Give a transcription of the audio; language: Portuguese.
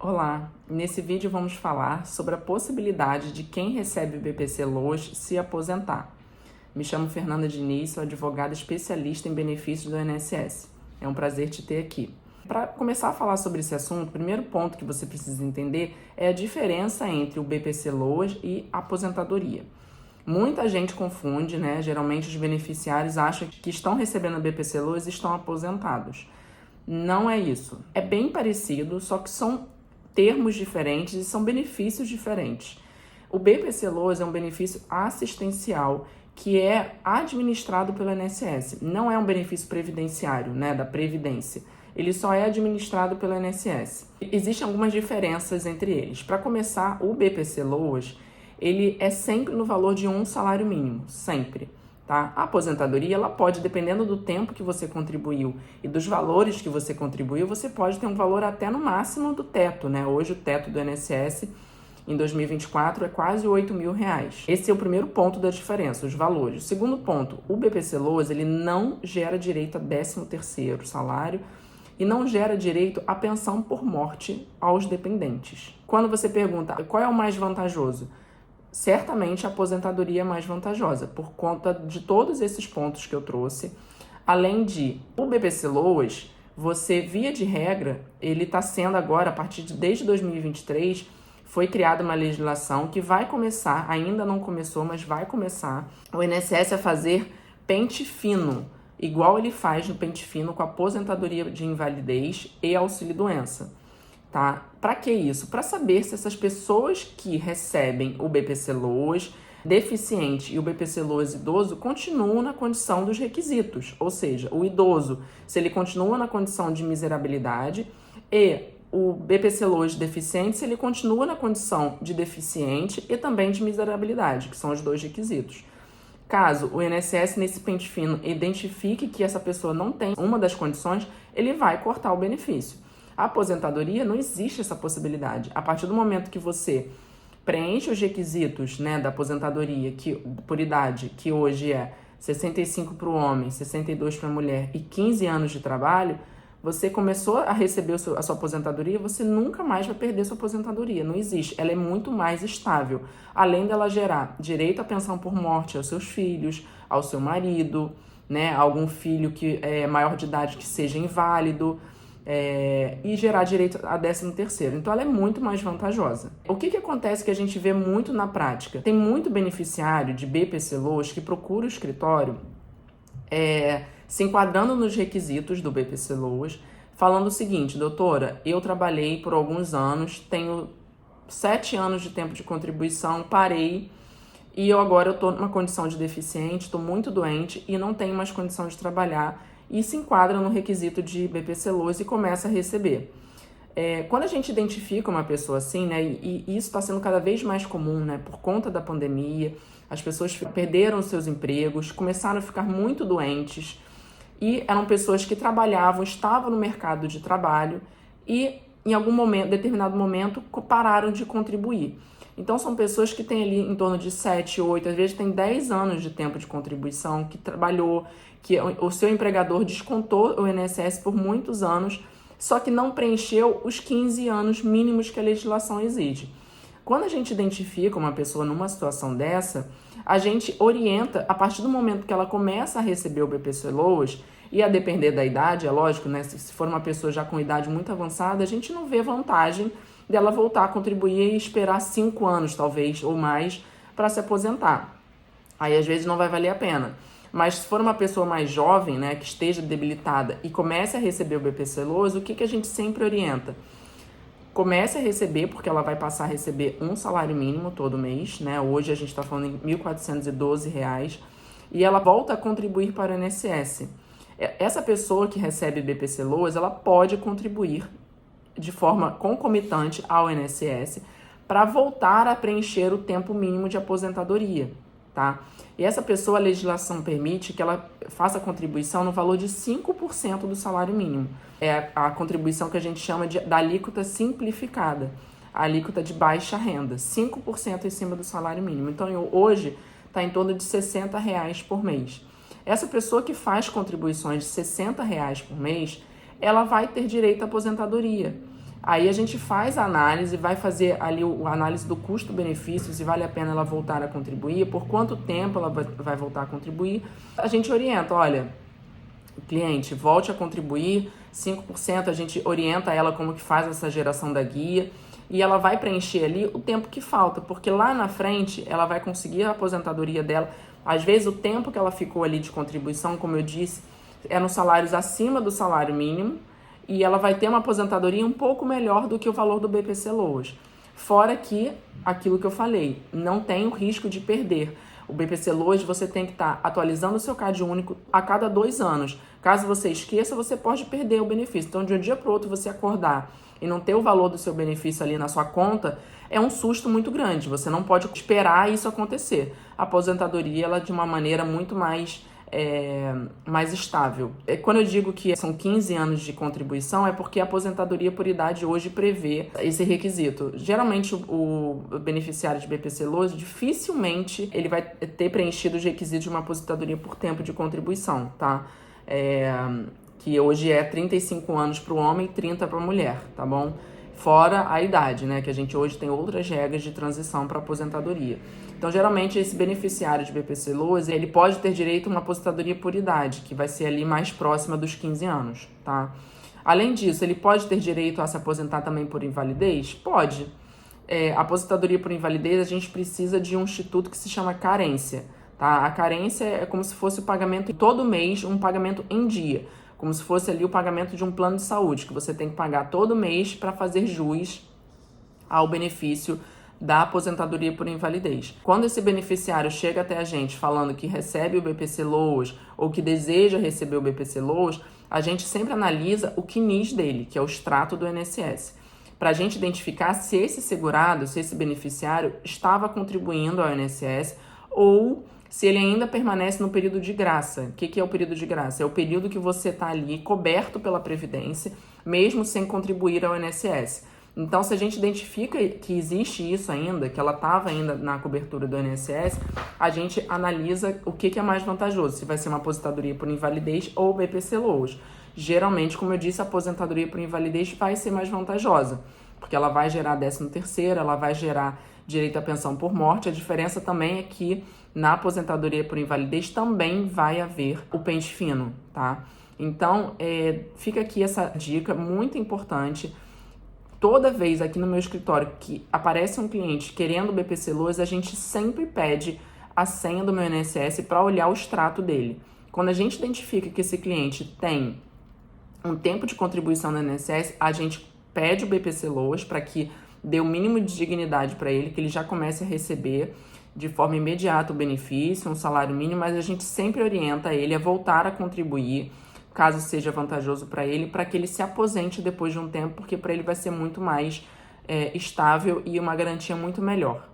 Olá, nesse vídeo vamos falar sobre a possibilidade de quem recebe o BPC Loas se aposentar. Me chamo Fernanda Diniz, sou advogada especialista em benefícios do INSS. É um prazer te ter aqui. Para começar a falar sobre esse assunto, o primeiro ponto que você precisa entender é a diferença entre o BPC Loas e a aposentadoria. Muita gente confunde, né? Geralmente os beneficiários acham que estão recebendo o BPC Loas e estão aposentados. Não é isso. É bem parecido, só que são termos diferentes e são benefícios diferentes. O BPC Loas é um benefício assistencial que é administrado pelo INSS. Não é um benefício previdenciário, né, da Previdência. Ele só é administrado pelo INSS. Existem algumas diferenças entre eles. Para começar, o BPC Loas, ele é sempre no valor de um salário mínimo, sempre. Tá? A aposentadoria, ela pode, dependendo do tempo que você contribuiu e dos valores que você contribuiu, você pode ter um valor até no máximo do teto, né? Hoje o teto do INSS em 2024 é quase R$8.000. Esse é o primeiro ponto da diferença, os valores. O segundo ponto, o BPC Loas, ele não gera direito a 13º salário e não gera direito à pensão por morte aos dependentes. Quando você pergunta qual é o mais vantajoso, certamente a aposentadoria é mais vantajosa, por conta de todos esses pontos que eu trouxe. Além de, o BPC Loas, você, via de regra, ele está sendo agora, desde 2023, foi criada uma legislação que vai começar, ainda não começou, mas vai começar, o INSS a fazer pente fino, igual ele faz no pente fino com a aposentadoria de invalidez e auxílio-doença. Tá? Para que isso? Para saber se essas pessoas que recebem o BPC Loas deficiente e o BPC Loas idoso continuam na condição dos requisitos, ou seja, o idoso, se ele continua na condição de miserabilidade, e o BPC Loas deficiente, se ele continua na condição de deficiente e também de miserabilidade, que são os dois requisitos. Caso o INSS, nesse pente fino, identifique que essa pessoa não tem uma das condições, ele vai cortar o benefício. A aposentadoria, não existe essa possibilidade. A partir do momento que você preenche os requisitos, né, da aposentadoria por idade, que hoje é 65 para o homem, 62 para a mulher e 15 anos de trabalho, você começou a receber a sua aposentadoria, você nunca mais vai perder sua aposentadoria. Não existe. Ela é muito mais estável. Além dela gerar direito à pensão por morte aos seus filhos, ao seu marido, né, algum filho que é maior de idade que seja inválido, e gerar direito a 13º. Então, ela é muito mais vantajosa. O que acontece que a gente vê muito na prática? Tem muito beneficiário de BPC Loas que procura o escritório se enquadrando nos requisitos do BPC Loas, falando o seguinte: doutora, eu trabalhei por alguns anos, tenho 7 anos de tempo de contribuição, parei, e agora eu estou numa condição de deficiente, estou muito doente e não tenho mais condição de trabalhar, e se enquadra no requisito de BPC Loas e começa a receber. Quando a gente identifica uma pessoa assim, né, e isso está sendo cada vez mais comum, né, por conta da pandemia, as pessoas perderam seus empregos, começaram a ficar muito doentes, e eram pessoas que trabalhavam, estavam no mercado de trabalho e em algum momento, determinado momento, pararam de contribuir. Então, são pessoas que têm ali em torno de 7, 8, às vezes tem 10 anos de tempo de contribuição, que trabalhou, que o seu empregador descontou o INSS por muitos anos, só que não preencheu os 15 anos mínimos que a legislação exige. Quando a gente identifica uma pessoa numa situação dessa, a gente orienta, a partir do momento que ela começa a receber o BPC Loas, e a depender da idade, é lógico, né? Se for uma pessoa já com idade muito avançada, a gente não vê vantagem dela voltar a contribuir e esperar 5 anos, talvez, ou mais, para se aposentar. Aí, às vezes, não vai valer a pena. Mas se for uma pessoa mais jovem, né, que esteja debilitada e comece a receber o BPC Loas, o que a gente sempre orienta? Comece a receber, porque ela vai passar a receber um salário mínimo todo mês, né? Hoje a gente está falando em R$ 1.412, e ela volta a contribuir para o INSS. Essa pessoa que recebe BPC Loas, ela pode contribuir de forma concomitante ao INSS para voltar a preencher o tempo mínimo de aposentadoria, tá? E essa pessoa, a legislação permite que ela faça contribuição no valor de 5% do salário mínimo. É a contribuição que a gente chama da alíquota simplificada, a alíquota de baixa renda, 5% em cima do salário mínimo. Então, hoje está em torno de R$ 60 por mês. Essa pessoa que faz contribuições de R$ 60 por mês, ela vai ter direito à aposentadoria. Aí a gente faz a análise, vai fazer ali a análise do custo-benefício, se vale a pena ela voltar a contribuir, por quanto tempo ela vai voltar a contribuir. A gente orienta, olha, cliente, volte a contribuir 5%, a gente orienta ela como que faz essa geração da guia e ela vai preencher ali o tempo que falta, porque lá na frente ela vai conseguir a aposentadoria dela. Às vezes o tempo que ela ficou ali de contribuição, como eu disse, é nos salários acima do salário mínimo, e ela vai ter uma aposentadoria um pouco melhor do que o valor do BPC Loas. Fora que, aquilo que eu falei, não tem o risco de perder. O BPC Loas você tem que estar atualizando o seu CAD único a cada 2 anos. Caso você esqueça, você pode perder o benefício. Então, de um dia para o outro, você acordar e não ter o valor do seu benefício ali na sua conta, é um susto muito grande. Você não pode esperar isso acontecer. A aposentadoria, ela de uma maneira muito mais estável. Quando eu digo que são 15 anos de contribuição, é porque a aposentadoria por idade hoje prevê esse requisito. Geralmente o beneficiário de BPC Loas, dificilmente ele vai ter preenchido os requisitos de uma aposentadoria por tempo de contribuição, tá? Que hoje é 35 anos para o homem e 30 para a mulher, tá bom? Fora a idade, né? Que a gente hoje tem outras regras de transição para aposentadoria. Então, geralmente, esse beneficiário de BPC Loas, ele pode ter direito a uma aposentadoria por idade, que vai ser ali mais próxima dos 15 anos, tá? Além disso, ele pode ter direito a se aposentar também por invalidez? Pode. A aposentadoria por invalidez, a gente precisa de um instituto que se chama carência, tá? A carência é como se fosse o pagamento todo mês, um pagamento em dia. Como se fosse ali o pagamento de um plano de saúde, que você tem que pagar todo mês para fazer jus ao benefício da aposentadoria por invalidez. Quando esse beneficiário chega até a gente falando que recebe o BPC Loas ou que deseja receber o BPC Loas, a gente sempre analisa o CNIS dele, que é o extrato do INSS, para a gente identificar se esse segurado, se esse beneficiário estava contribuindo ao INSS ou se ele ainda permanece no período de graça. O que é o período de graça? É o período que você está ali coberto pela Previdência, mesmo sem contribuir ao INSS. Então, se a gente identifica que existe isso ainda, que ela estava ainda na cobertura do INSS, a gente analisa o que é mais vantajoso, se vai ser uma aposentadoria por invalidez ou BPC Loas. Geralmente, como eu disse, a aposentadoria por invalidez vai ser mais vantajosa, porque ela vai gerar 13º, ela vai gerar direito à pensão por morte. A diferença também é que na aposentadoria por invalidez também vai haver o pente fino, tá? Então, fica aqui essa dica muito importante. Toda vez aqui no meu escritório que aparece um cliente querendo o BPC Loas, a gente sempre pede a senha do meu INSS para olhar o extrato dele. Quando a gente identifica que esse cliente tem um tempo de contribuição no INSS, a gente pede o BPC Loas para que dê o mínimo de dignidade para ele, que ele já comece a receber de forma imediata o benefício, um salário mínimo, mas a gente sempre orienta ele a voltar a contribuir, caso seja vantajoso para ele, para que ele se aposente depois de um tempo, porque para ele vai ser muito mais estável e uma garantia muito melhor.